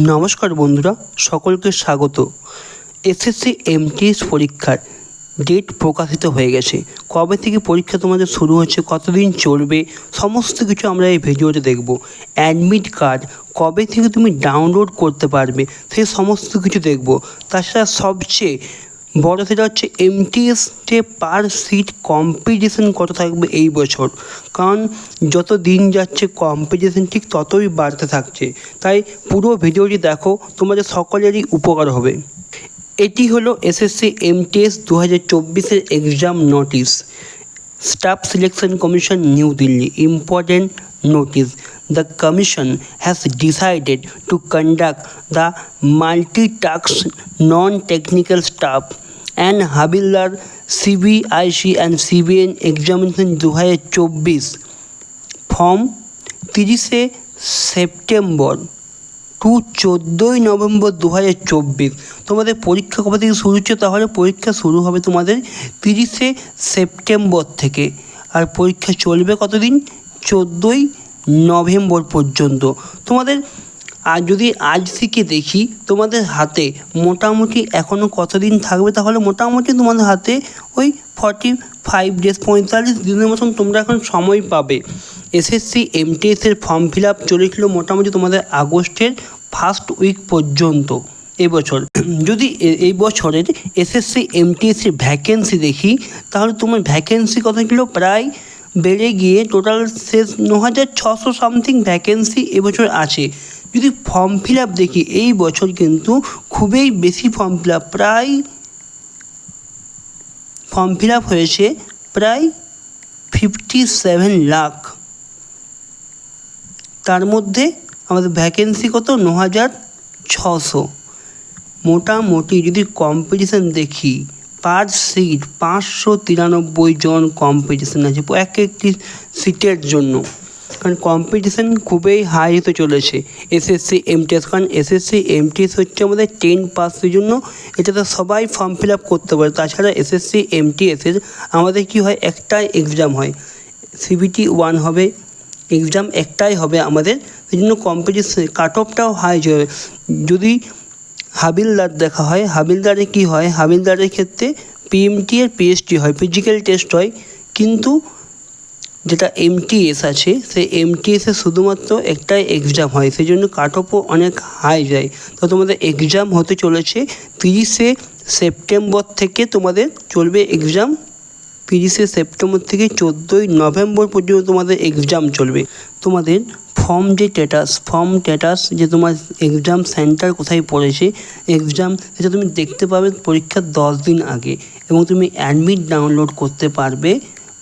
নমস্কার বন্ধুরা, সকলকে স্বাগত। এসএসসি এমটিএস পরীক্ষার ডেট প্রকাশিত হয়ে গেছে। কবে থেকে পরীক্ষা তোমাদের শুরু হচ্ছে, কতদিন চলবে, সমস্ত কিছু আমরা এই ভিডিওতে দেখব। অ্যাডমিট কার্ড কবে থেকে তুমি ডাউনলোড করতে পারবে সেই সমস্ত কিছু দেখব। তাছাড়া সবচেয়ে বড় সেটা হচ্ছে এমটিএসে পার সিট কম্পিটিশন কত থাকবে এই বছর, কারণ যত দিন যাচ্ছে কম্পিটিশন ঠিক ততই বাড়তে থাকছে। তাই পুরো ভিডিওটি দেখো, তোমাদের সকলেরই উপকার হবে। এটি হলো SSC MTS 2024 exam notice. Staff selection commission, new Delhi. Important notice: the commission has decided to conduct the multi-task non-technical staff and Havildar CBIC and CBN examination 2024 from 30 September to 14 November 2024। তোমাদের পরীক্ষা কবে থেকে শুরু হচ্ছে? তাহলে পরীক্ষা শুরু হবে তোমাদের 30 সেপ্টেম্বর থেকে, আর পরীক্ষা চলবে কতদিন? 14 নভেম্বর পর্যন্ত। তোমাদের আর যদি আজ থেকে দেখি তোমাদের হাতে মোটামুটি এখনও কতদিন থাকবে, তাহলে মোটামুটি তোমাদের হাতে ওই 45 ডেজ, 45 দিনের মতন তোমরা এখন সময় পাবে। এসএসসি এমটিএসের ফর্ম ফিল আপ চলেছিল মোটামুটি তোমাদের আগস্টের ফার্স্ট উইক পর্যন্ত এবছর। যদি এই বছরের এসএসসি এমটিএসের ভ্যাকেন্সি দেখি, তাহলে তোমার ভ্যাকেন্সি কত ছিল? প্রায় বেড়ে গিয়ে টোটাল 9600 সামথিং ভ্যাকেন্সি এবছর আছে। যদি ফর্ম ফিল আপ দেখি, এই বছর কিন্তু খুবই বেশি ফর্ম ফিল আপ, প্রায় ফর্ম ফিল আপ হয়েছে প্রায় 57 লাখ। তার মধ্যে আমাদের ভ্যাকেন্সি কত? 9600। মোটামুটি যদি কম্পিটিশান দেখি, পার সিট 593 জন কম্পিটিশান আছে এক একটি সিটের জন্য, কারণ কম্পিটিশান খুবই হাই হতে চলেছে এসএসসি এমটিএস। কারণ এসএসসি এমটিএস হচ্ছে আমাদের 10 পাসের জন্য, এটাতে সবাই ফর্ম ফিল আপ করতে পারে। তাছাড়া এসএসসি এমটিএসের আমাদের কি হয়, একটাই এক্সাম হয়, সিবিটি 1 হবে, এক্সাম একটাই হবে আমাদের। সেই জন্য কম্পিটিশন কাট অফটাও হাই হবে। যদি হাবিলদার দেখা হয়, হাবিলদারে কি হয়, হাবিলদারের ক্ষেত্রে পিএমটি আর পিএসটি হয়, ফিজিক্যাল টেস্ট হয়, কিন্তু যেটা এমটিএস আছে সেই এমটিএসে শুধুমাত্র একটাই এক্সাম হয়, সেই জন্য কাট অফও অনেক হাই যায়। তো তোমাদের এক্সাম হতে চলেছে 30 সেপ্টেম্বর থেকে তোমাদের চলবে এক্সাম। 30 সেপ্টেম্বর থেকে 14 নভেম্বর পর্যন্ত তোমাদের এক্সাম চলবে। তোমাদের ফর্ম স্ট্যাটাস যে তোমার এক্সাম সেন্টার কোথায় পড়েছে, এক্সাম সেটা তুমি দেখতে পাবে পরীক্ষার 10 দিন আগে, এবং তুমি অ্যাডমিট ডাউনলোড করতে পারবে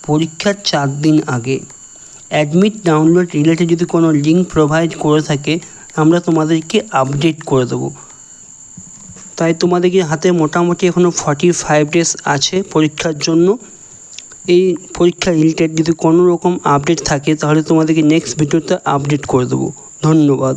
পরীক্ষার 4 দিন আগে। অ্যাডমিট ডাউনলোড রিলেটেড যদি কোনো লিঙ্ক প্রোভাইড করে থাকে, আমরা তোমাদেরকে আপডেট করে দেবো। তাই তোমাদেরকে হাতে মোটামুটি এখনও 45 ডেজ আছে পরীক্ষার জন্য। এই পরীক্ষা রিলেটেড যদি কোনো রকম আপডেট থাকে, তাহলে তোমাদেরকে নেক্সট ভিডিওতে আপডেট করে দেবো। ধন্যবাদ।